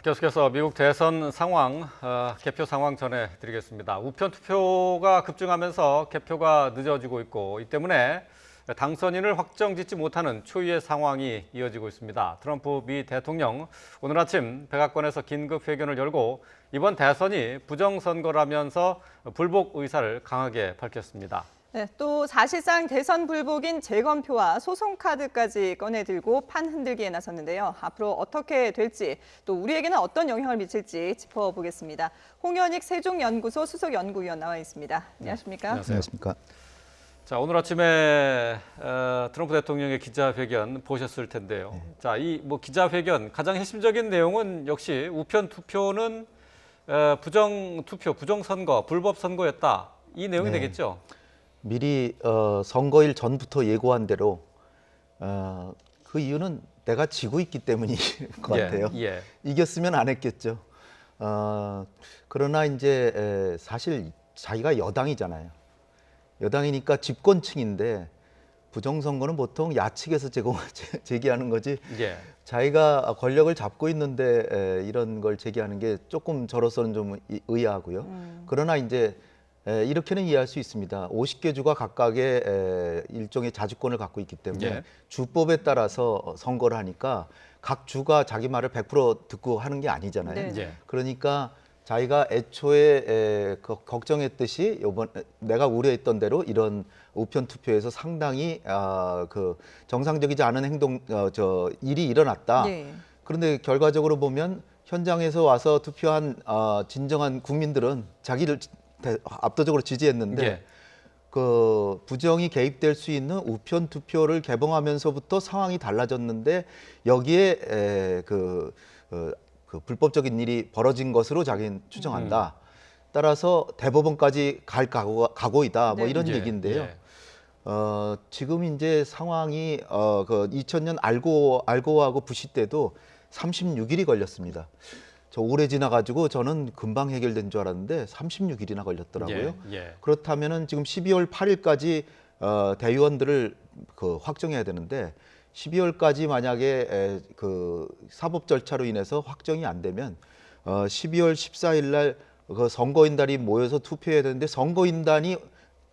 계속해서 미국 대선 상황, 개표 상황 전해드리겠습니다. 우편 투표가 급증하면서 개표가 늦어지고 있고 이 때문에 당선인을 확정짓지 못하는 초유의 상황이 이어지고 있습니다. 트럼프 미 대통령 오늘 아침 백악관에서 긴급 회견을 열고 이번 대선이 부정선거라면서 불복 의사를 강하게 밝혔습니다. 네, 또 사실상 대선 불복인 재검표와 소송 카드까지 꺼내들고 판 흔들기에 나섰는데요. 앞으로 어떻게 될지 또 우리에게는 어떤 영향을 미칠지 짚어보겠습니다. 홍현익 세종연구소 수석연구위원 나와 있습니다. 안녕하십니까? 안녕하십니까? 자, 오늘 아침에 트럼프 대통령의 기자회견 보셨을 텐데요. 네. 자, 이 기자회견 가장 핵심적인 내용은 역시 우편 투표는 부정 투표, 부정 선거, 불법 선거였다. 이 내용이 네. 되겠죠. 미리 선거일 전부터 예고한 대로 그 이유는 내가 지고 있기 때문인 것 같아요. 예. 이겼으면 안 했겠죠. 그러나 이제 사실 자기가 여당이잖아요. 여당이니까 집권층인데 부정선거는 보통 야측에서 제기하는 거지. 예. 자기가 권력을 잡고 있는데 이런 걸 제기하는 게 조금 저로서는 좀 의아하고요. 그러나 이제 이렇게는 이해할 수 있습니다. 50개 주가 각각의 일종의 자주권을 갖고 있기 때문에 예. 주법에 따라서 선거를 하니까 각 주가 자기 말을 100% 듣고 하는 게 아니잖아요. 네. 예. 그러니까 자기가 애초에 걱정했듯이 내가 우려했던 대로 이런 우편 투표에서 상당히 그 정상적이지 않은 일이 일어났다. 네. 그런데 결과적으로 보면 현장에서 와서 투표한 진정한 국민들은 자기를 압도적으로 지지했는데 예. 그 부정이 개입될 수 있는 우편 투표를 개봉하면서부터 상황이 달라졌는데 여기에 그 불법적인 일이 벌어진 것으로 자기는 추정한다. 따라서 대법원까지 갈 각오이다. 뭐 네. 이런 예. 얘기인데요. 예. 지금 이제 상황이 그 2000년 알고하고 부시 때도 36일이 걸렸습니다. 저 오래 지나가지고 저는 금방 해결된 줄 알았는데 36일이나 걸렸더라고요. 예. 그렇다면은 지금 12월 8일까지 대의원들을 확정해야 되는데 12월까지 만약에 그 사법 절차로 인해서 확정이 안 되면 12월 14일 날 그 선거인단이 모여서 투표해야 되는데 선거인단이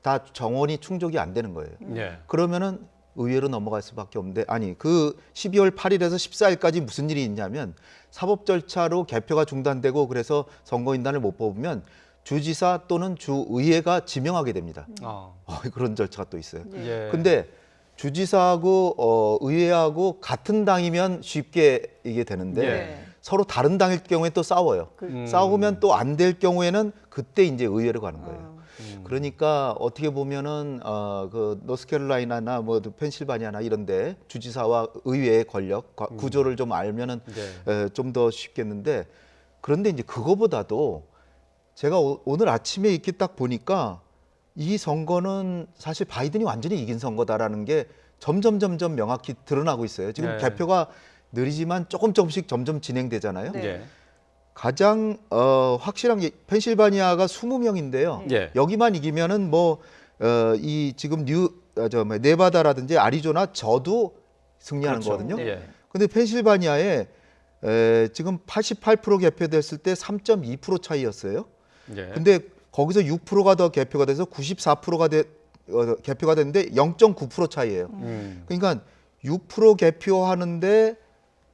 다 정원이 충족이 안 되는 거예요. 예. 그러면은 의회로 넘어갈 수밖에 없는데 그 12월 8일에서 14일까지 무슨 일이 있냐면 사법 절차로 개표가 중단되고 그래서 선거인단을 못 뽑으면 주지사 또는 주의회가 지명하게 됩니다. 그런 절차가 또 있어요. 예. 근데 주지사하고 의회하고 같은 당이면 쉽게 이게 되는데 네. 서로 다른 당일 경우에 또 싸워요. 싸우면 또 안 될 경우에는 그때 이제 의회로 가는 거예요. 그러니까 어떻게 보면은 그 노스캐롤라이나나 뭐 펜실바니아나 이런데 주지사와 의회의 권력 구조를 좀 알면은 네. 좀 더 쉽겠는데 그런데 이제 그거보다도 제가 오늘 아침에 이렇게 딱 보니까 이 선거는 사실 바이든이 완전히 이긴 선거다라는 게 점점 명확히 드러나고 있어요. 지금 네. 개표가 느리지만 조금씩 점점 진행되잖아요. 네. 예. 가장 확실한 게 펜실바니아가 20명인데요. 예. 여기만 이기면은 이 지금 네바다라든지 아리조나 저도 승리하는 그렇죠. 거거든요. 예. 근데 펜실바니아에 지금 88% 개표됐을 때 3.2% 차이였어요. 예. 근데 거기서 6%가 더 개표가 돼서 94%가 개표가 됐는데 0.9% 차이예요. 그러니까 6% 개표하는데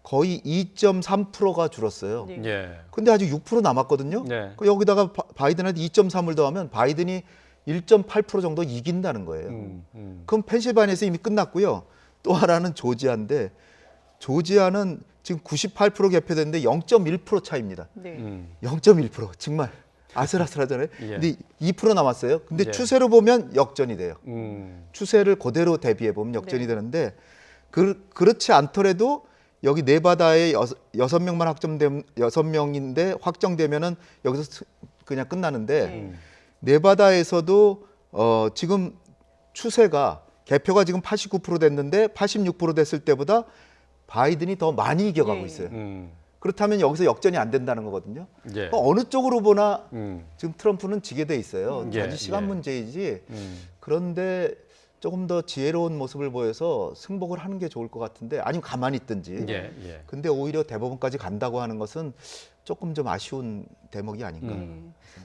거의 2.3%가 줄었어요. 네. 예. 근데 아직 6% 남았거든요. 네. 여기다가 바이든한테 2.3을 더하면 바이든이 1.8% 정도 이긴다는 거예요. 그럼 펜실바니아에서 이미 끝났고요. 또 하나는 조지아인데 조지아는 지금 98% 개표됐는데 0.1% 차이입니다. 네. 0.1% 정말 아슬아슬하잖아요. 예. 근데 2% 남았어요. 근데 예. 추세로 보면 역전이 돼요. 추세를 그대로 대비해 보면 역전이 네. 되는데 그렇지 않더라도 여기 네바다에 6명만 확정되면 6명인데 확정되면은 여기서 그냥 끝나는데 네바다에서도 지금 추세가 개표가 지금 89% 됐는데 86% 됐을 때보다 바이든이 더 많이 이겨가고 예. 있어요. 그렇다면 여기서 역전이 안 된다는 거거든요. 예. 그러니까 어느 쪽으로 보나 음. 지금 트럼프는 지게 돼 있어요. 예, 단지 시간 예. 문제이지. 그런데 조금 더 지혜로운 모습을 보여서 승복을 하는 게 좋을 것 같은데 아니면 가만히 있든지. 예, 예. 근데 오히려 대법원까지 간다고 하는 것은 조금 좀 아쉬운 대목이 아닌가.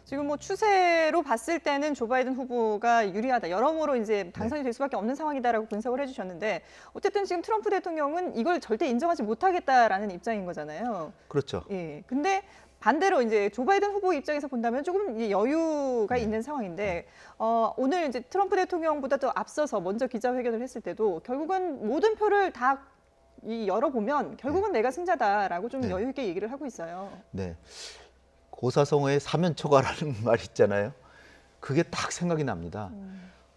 지금 뭐 추세로 봤을 때는 조 바이든 후보가 유리하다. 여러모로 이제 당선이 될 수밖에 없는 상황이다라고 분석을 해주셨는데 어쨌든 지금 트럼프 대통령은 이걸 절대 인정하지 못하겠다라는 입장인 거잖아요. 그렇죠. 예. 근데 반대로 이제 조 바이든 후보 입장에서 본다면 조금 이 여유가 있는 상황인데 오늘 이제 트럼프 대통령보다 더 앞서서 먼저 기자회견을 했을 때도 결국은 모든 표를 다 열어보면 결국은 내가 승자다라고 좀 여유 있게 얘기를 하고 있어요. 네. 고사성어의 사면초가라는 말 있잖아요. 그게 딱 생각이 납니다.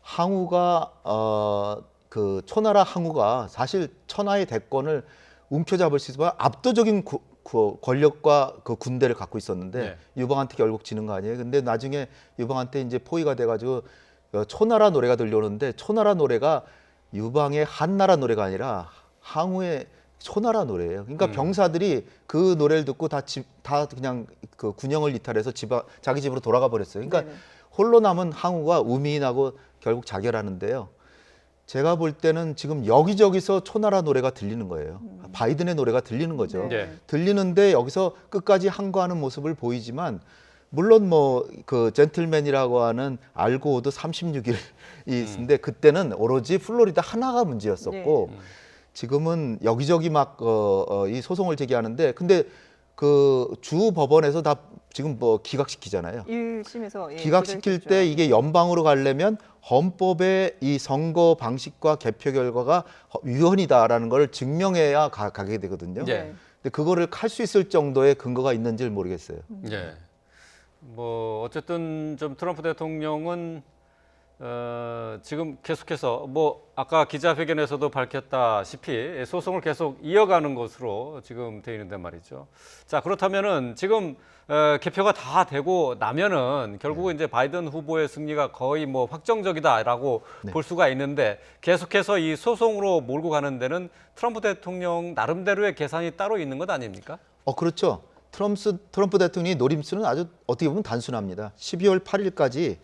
항우가 그 초나라 항우가 사실 천하의 대권을 움켜잡을 수 있으면 압도적인 그 권력과 그 군대를 갖고 있었는데 네. 유방한테 결국 지는 거 아니에요. 근데 나중에 유방한테 이제 포위가 돼가지고 초나라 노래가 들려오는데 초나라 노래가 유방의 한나라 노래가 아니라 항우의 초나라 노래예요. 그러니까 병사들이 그 노래를 듣고 다 그냥 그 군영을 이탈해서 자기 집으로 돌아가 버렸어요. 그러니까 네네. 홀로 남은 항우가 우민하고 결국 자결하는데요. 제가 볼 때는 지금 여기저기서 초나라 노래가 들리는 거예요. 바이든의 노래가 들리는 거죠. 네. 들리는데 여기서 끝까지 항거하는 모습을 보이지만 물론 뭐 그 젠틀맨이라고 하는 알고도 36일이 있는데 그때는 오로지 플로리다 하나가 문제였었고 지금은 여기저기 막 이 소송을 제기하는데 근데 그 주 법원에서 다 지금 뭐 기각시키잖아요. 1심에서 기각시킬 때 이게 연방으로 가려면 헌법의 이 선거 방식과 개표 결과가 위헌이다라는 걸 증명해야 가게 되거든요. 예. 근데 그거를 할 수 있을 정도의 근거가 있는지를 모르겠어요. 예. 뭐 어쨌든 좀 트럼프 대통령은 지금 계속해서 뭐 아까 기자회견에서도 밝혔다시피 소송을 계속 이어가는 것으로 지금 돼 있는데 말이죠. 자, 그렇다면은 지금 개표가 다 되고 나면은 결국은 이제 바이든 후보의 승리가 거의 뭐 확정적이다라고 볼 수가 있는데 계속해서 이 소송으로 몰고 가는 데는 트럼프 대통령 나름대로의 계산이 따로 있는 것 아닙니까? 그렇죠. 트럼프 대통령의 노림수는 아주 어떻게 보면 단순합니다. 12월 8일까지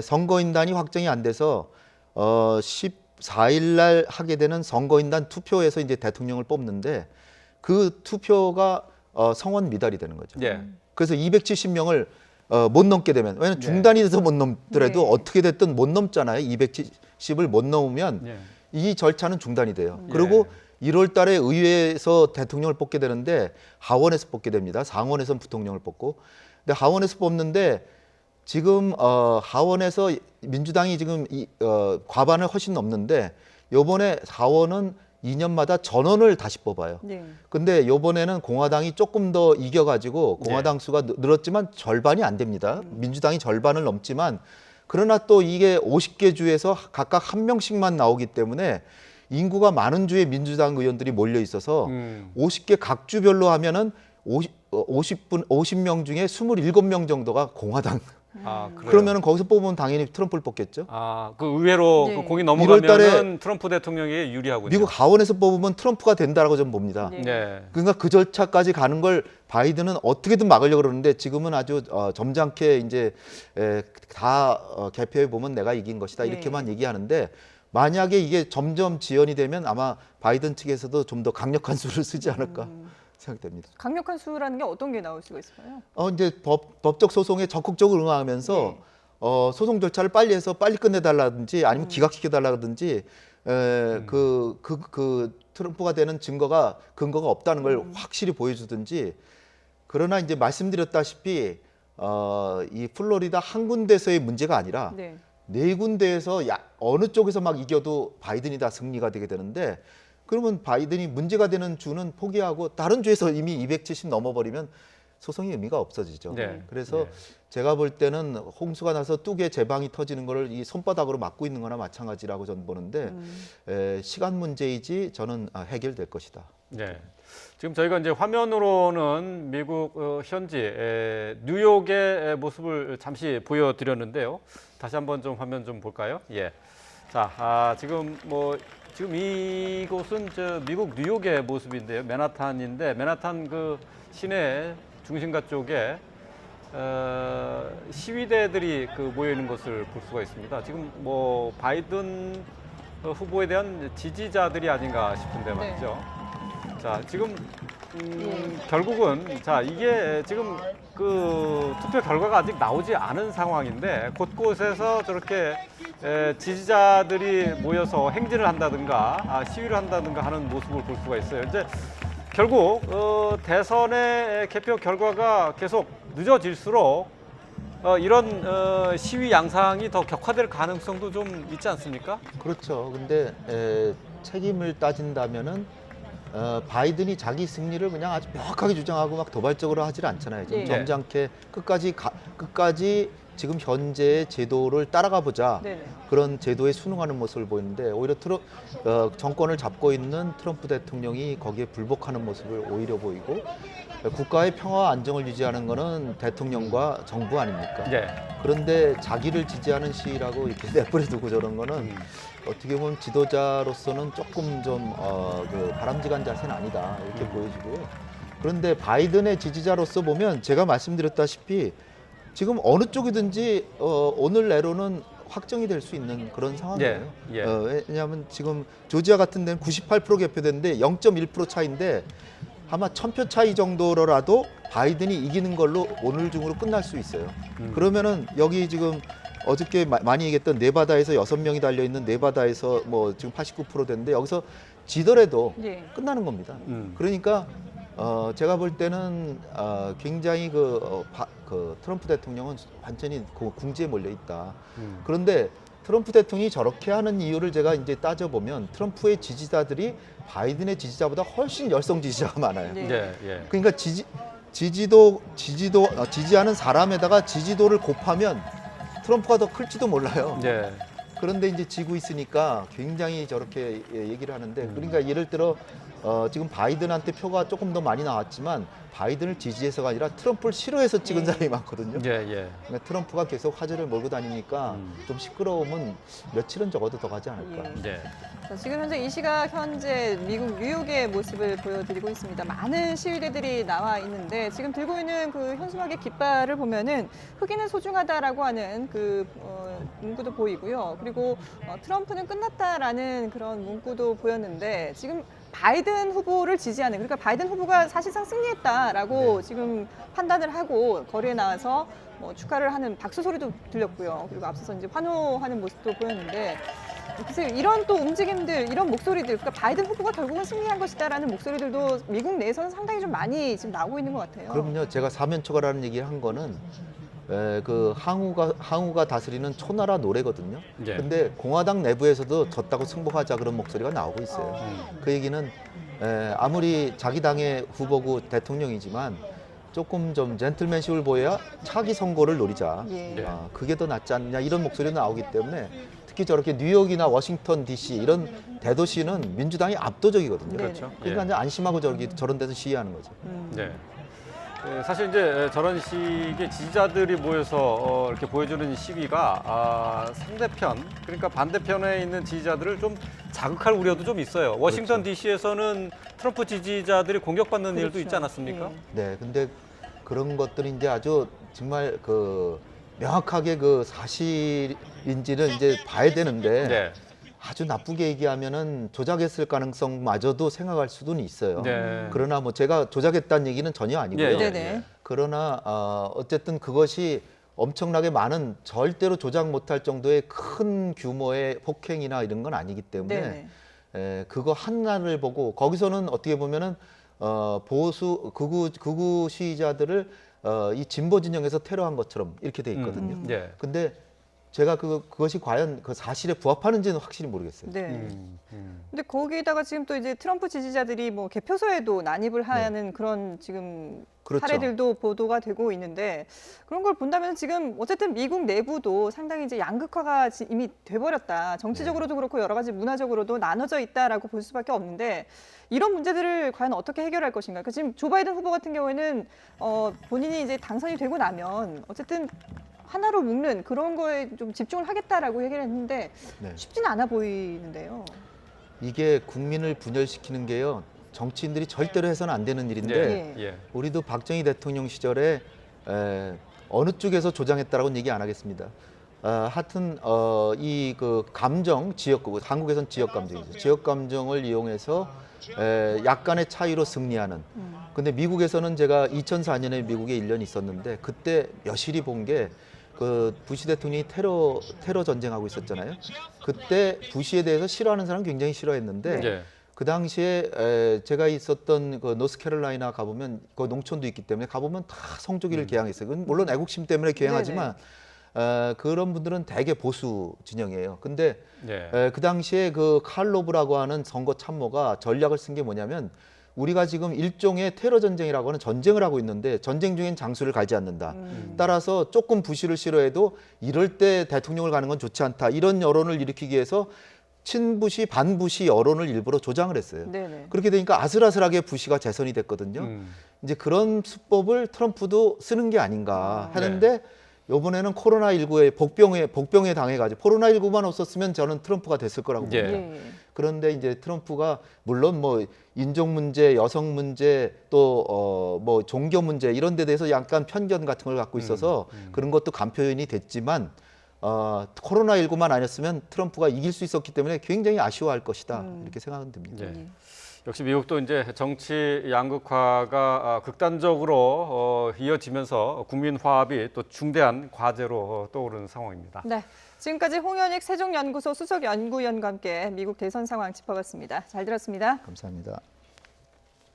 선거인단이 확정이 안 돼서 14일 날 하게 되는 선거인단 투표에서 이제 대통령을 뽑는데 그 투표가 성원 미달이 되는 거죠. 예. 그래서 270명을 못 넘게 되면 왜냐하면 중단이 돼서 못 넘더라도 네. 어떻게 됐든 못 넘잖아요. 270을 못 넘으면 예. 이 절차는 중단이 돼요. 그리고 1월 달에 의회에서 대통령을 뽑게 되는데 하원에서 뽑게 됩니다. 상원에서는 부통령을 뽑고. 근데 하원에서 뽑는데 지금 하원에서 민주당이 지금 과반을 훨씬 넘는데 요번에 하원은 2년마다 전원을 다시 뽑아요. 네. 근데 요번에는 공화당이 조금 더 이겨가지고 공화당 수가 늘었지만 절반이 안 됩니다. 민주당이 절반을 넘지만 그러나 또 이게 50개 주에서 각각 한 명씩만 나오기 때문에 인구가 많은 주에 민주당 의원들이 몰려 있어서 50개 각 주별로 하면은 50명 중에 27명 정도가 공화당. 아, 그래요? 그러면은 거기서 뽑으면 당연히 트럼프를 뽑겠죠. 아, 그 의외로 네. 그 공이 1월 달에 넘어가면은 트럼프 대통령이 유리하군요. 미국 하원에서 뽑으면 트럼프가 된다라고 저는 봅니다. 네. 네. 그러니까 그 절차까지 가는 걸 바이든은 어떻게든 막으려고 그러는데 지금은 아주 점잖게 이제 다 개표해 보면 내가 이긴 것이다 이렇게만 얘기하는데 만약에 이게 점점 지연이 되면 아마 바이든 측에서도 좀 더 강력한 수를 쓰지 않을까 생각됩니다. 강력한 수라는 게 어떤 게 나올 수가 있을까요? 이제 법적 소송에 적극적으로 응하면서 네. 소송 절차를 빨리 해서 빨리 끝내달라든지 아니면 기각시켜달라든지 그 트럼프가 되는 근거가 없다는 걸 확실히 보여주든지 그러나 이제 말씀드렸다시피 이 플로리다 한 군데서의 문제가 아니라 네. 네 군데에서 어느 쪽에서 막 이겨도 바이든이 다 승리가 되게 되는데 그러면 바이든이 문제가 되는 주는 포기하고 다른 주에서 이미 270 넘어버리면 소송이 의미가 없어지죠. 네. 그래서 네. 제가 볼 때는 홍수가 나서 뚝에 제방이 터지는 거를 이 손바닥으로 막고 있는 거나 마찬가지라고 저는 보는데 시간 문제이지 저는 해결될 것이다. 네. 지금 저희가 이제 화면으로는 미국 현지 뉴욕의 모습을 잠시 보여드렸는데요. 다시 한번 좀 화면 좀 볼까요? 예. 자, 지금 이곳은 미국 뉴욕의 모습인데요. 맨하탄인데 맨하탄 그 시내 중심가 쪽에 시위대들이 모여 있는 것을 볼 수가 있습니다. 지금 뭐 바이든 후보에 대한 지지자들이 아닌가 싶은데 말이죠. 자, 지금 결국은 자 이게 지금 투표 결과가 아직 나오지 않은 상황인데 곳곳에서 저렇게 지지자들이 모여서 행진을 한다든가 시위를 한다든가 하는 모습을 볼 수가 있어요. 이제 결국 대선의 개표 결과가 계속 늦어질수록 이런 시위 양상이 더 격화될 가능성도 좀 있지 않습니까? 그렇죠. 근데 책임을 따진다면은 바이든이 자기 승리를 그냥 아주 명확하게 주장하고 막 도발적으로 하질 않잖아요. 좀 네. 점잖게 끝까지 지금 현재의 제도를 따라가 보자. 네네. 그런 제도에 순응하는 모습을 보이는데 오히려 정권을 잡고 있는 트럼프 대통령이 거기에 불복하는 모습을 오히려 보이고 국가의 평화와 안정을 유지하는 것은 대통령과 정부 아닙니까? 네. 그런데 자기를 지지하는 시위라고 이렇게 내버려두고 저런 거는 어떻게 보면 지도자로서는 조금 좀 바람직한 자세는 아니다 이렇게 보여지고요. 그런데 바이든의 지지자로서 보면 제가 말씀드렸다시피 지금 어느 쪽이든지 오늘 내로는 확정이 될 수 있는 그런 상황이에요. 예. 왜냐하면 지금 조지아 같은 데는 98% 개표됐는데 0.1% 차이인데 아마 1000표 차이 정도로라도 바이든이 이기는 걸로 오늘 중으로 끝날 수 있어요. 그러면은 여기 지금 어저께 많이 얘기했던 네바다에서 6명이 달려있는 네바다에서 뭐 지금 89% 됐는데 여기서 지더라도 예. 끝나는 겁니다. 그러니까 제가 볼 때는 굉장히 트럼프 대통령은 완전히 궁지에 몰려 있다. 그런데 트럼프 대통령이 저렇게 하는 이유를 제가 이제 따져보면 트럼프의 지지자들이 바이든의 지지자보다 훨씬 열성 지지자가 많아요. 네. 예. 그러니까 지지하는 사람에다가 지지도를 곱하면 트럼프가 더 클지도 몰라요. 예. 그런데 이제 지고 있으니까 굉장히 저렇게 얘기를 하는데 그러니까 예를 들어 지금 바이든한테 표가 조금 더 많이 나왔지만 바이든을 지지해서가 아니라 트럼프를 싫어해서 찍은 사람이 많거든요. 예. 그러니까 트럼프가 계속 화제를 몰고 다니니까 좀 시끄러우면 며칠은 적어도 더 가지 않을까. 예. 자, 지금 현재 이 시각 현재 미국 뉴욕의 모습을 보여드리고 있습니다. 많은 시위대들이 나와 있는데 지금 들고 있는 그 현수막의 깃발을 보면은 흑인은 소중하다라고 하는 문구도 보이고요. 그리고 트럼프는 끝났다라는 그런 문구도 보였는데 지금 바이든 후보를 지지하는 그러니까 바이든 후보가 사실상 승리했다라고 지금 판단을 하고 거리에 나와서 축하를 하는 박수 소리도 들렸고요. 그리고 앞서서 이제 환호하는 모습도 보였는데 글쎄요, 이런 또 움직임들, 이런 목소리들, 그러니까 바이든 후보가 결국은 승리한 것이다라는 목소리들도 미국 내에서는 상당히 좀 많이 지금 나오고 있는 것 같아요. 그럼요. 제가 사면초가라는 얘기를 한 거는 항우가 다스리는 초나라 노래거든요. 예. 근데 공화당 내부에서도 졌다고 승복하자 그런 목소리가 나오고 있어요. 그 얘기는 아무리 자기 당의 후보고 대통령이지만 조금 좀 젠틀맨십을 보여야 차기 선거를 노리자. 예. 그게 더 낫지 않느냐 이런 목소리가 나오기 때문에 특히 저렇게 뉴욕이나 워싱턴 DC 이런 대도시는 민주당이 압도적이거든요. 그렇죠. 그러니까 이제 안심하고 저런 데서 시위하는 거죠. 네. 사실 이제 저런 식의 지지자들이 모여서 이렇게 보여주는 시위가 상대편, 그러니까 반대편에 있는 지지자들을 좀 자극할 우려도 좀 있어요. 워싱턴 DC에서는 트럼프 지지자들이 공격받는 일도 그렇죠. 있지 않았습니까? 네, 근데 그런 것들이 이제 아주 정말 명확하게 사실인지는 이제 봐야 되는데 네. 아주 나쁘게 얘기하면은 조작했을 가능성마저도 생각할 수는 있어요. 네. 그러나 제가 조작했다는 얘기는 전혀 아니고요. 네네. 그러나 어쨌든 그것이 엄청나게 많은 절대로 조작 못할 정도의 큰 규모의 폭행이나 이런 건 아니기 때문에 그거 하나를 보고 거기서는 어떻게 보면은 보수 극우 시위자들을 이 진보 진영에서 테러한 것처럼 이렇게 돼 있거든요. 네. 근데 제가 그것이 과연 그 사실에 부합하는지는 확실히 모르겠어요. 네. 근데 거기다가 지금 또 이제 트럼프 지지자들이 개표소에도 난입을 하는 그런 지금 그렇죠. 사례들도 보도가 되고 있는데 그런 걸 본다면 지금 어쨌든 미국 내부도 상당히 이제 양극화가 이미 돼버렸다. 정치적으로도 그렇고 여러 가지 문화적으로도 나눠져 있다라고 볼 수밖에 없는데 이런 문제들을 과연 어떻게 해결할 것인가? 그러니까 지금 조 바이든 후보 같은 경우에는 본인이 이제 당선이 되고 나면 어쨌든 하나로 묶는 그런 거에 좀 집중을 하겠다라고 얘기를 했는데 쉽지는 않아 보이는데요. 이게 국민을 분열시키는 게요. 정치인들이 절대로 해서는 안 되는 일인데 예. 우리도 박정희 대통령 시절에 어느 쪽에서 조장했다라고는 얘기 안 하겠습니다. 하여튼 이 그 감정 지역 한국에선 지역 감정이죠. 지역 감정을 이용해서 약간의 차이로 승리하는. 근데 미국에서는 제가 2004년에 미국에 1년 있었는데 그때 여실히 본 게 그 부시 대통령이 테러 전쟁하고 있었잖아요. 그때 부시에 대해서 싫어하는 사람 굉장히 싫어했는데 예. 그 당시에 제가 있었던 그 노스캐롤라이나 가보면 그 농촌도 있기 때문에 가보면 다 성조기를 개항했어요. 그건 물론 애국심 때문에 개항하지만 그런 분들은 대개 보수 진영이에요. 근데 예. 그 당시에 그 칼 로브라고 하는 선거 참모가 전략을 쓴 게 뭐냐면 우리가 지금 일종의 테러 전쟁이라고 하는 전쟁을 하고 있는데 전쟁 중엔 장수를 가지 않는다. 따라서 조금 부시를 싫어해도 이럴 때 대통령을 가는 건 좋지 않다. 이런 여론을 일으키기 위해서 친부시 반부시 여론을 일부러 조장을 했어요. 네네. 그렇게 되니까 아슬아슬하게 부시가 재선이 됐거든요. 이제 그런 수법을 트럼프도 쓰는 게 아닌가 하는데 이번에는 코로나19에 복병에 당해가지고 코로나19만 없었으면 저는 트럼프가 됐을 거라고 예. 봅니다. 예. 그런데 이제 트럼프가 물론 뭐 인종 문제, 여성 문제 또 뭐 종교 문제 이런 데 대해서 약간 편견 같은 걸 갖고 있어서 그런 것도 간표연이 됐지만 코로나19만 아니었으면 트럼프가 이길 수 있었기 때문에 굉장히 아쉬워할 것이다 이렇게 생각은 듭니다. 예. 역시 미국도 이제 정치 양극화가 극단적으로 이어지면서 국민 화합이 또 중대한 과제로 떠오르는 상황입니다. 네. 지금까지 홍현익 세종연구소 수석연구위원과 함께 미국 대선 상황 짚어봤습니다. 잘 들었습니다. 감사합니다.